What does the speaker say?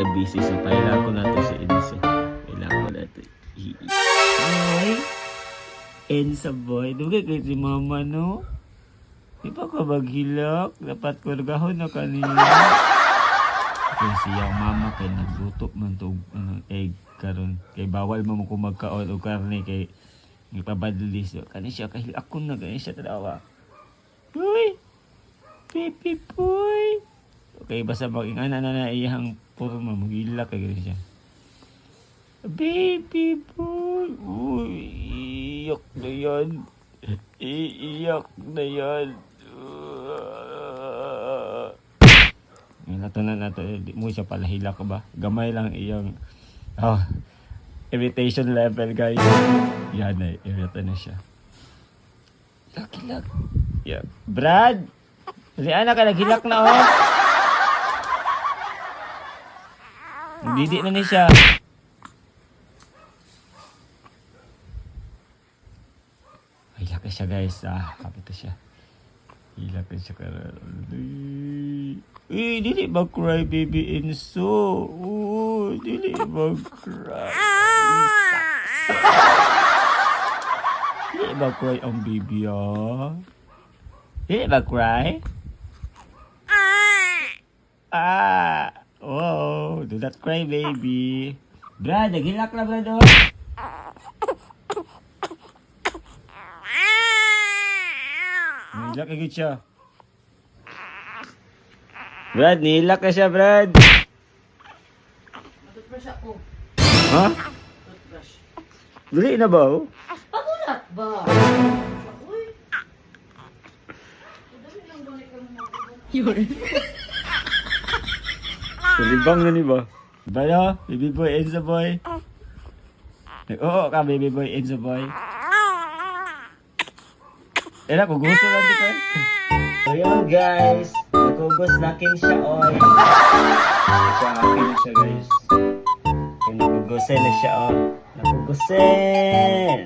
kay busy so kailangan ko na to sa Ensa. Kailangan ko na to. Ay! Ensa boy. Dugay kay si mama no? Di pa ka maghilak? Dapat ko nagahon na kanina. Kaya siyang mama kay nagluto man to egg karon kay bawal mo ko magkaon og karne kay ipabadli so kani siya kahil ako na gani siya tadawa. Uy! Pipi boy! Okay, basta mag-ingana na iyang porma, mag-ilak kay gani siya. Baby boy! Uy! Iyak na yan! Iiyak na yan! Natunan na to, di mo siya pala hilak ba? Gamay lang iyang irritation level guys. Yan na, irrita na siya. Hilak. Yeah. Brad! Riana ka, naghilak na oh! Didi na ni siya. Hilak na siya guys. Kapit na siya. Hilak na siya karon. Dili mag-cry, baby Enzo. Dili mag-cry. Dili mag-cry ang baby, Dili mag-cry? Oh, do not cry, baby. Brad, naghilak na, Brad, Nilak agad siya. Brad, nilak na siya, Brad. Toothbrush ako. Ha? Toothbrush. Dali na ba, Pagulat ba? Uy. Dali lang balik ka mo mag-ibon. Kulibang na ni ba? Ba no? Baby boy, Enzo boy. Oo ka, baby boy, Enzo boy. Era, kugusto lang dito. So yun guys, nagugos nakin siya oy. Siya happy na siya guys. Kaya nagugusin na siya Nagugusin.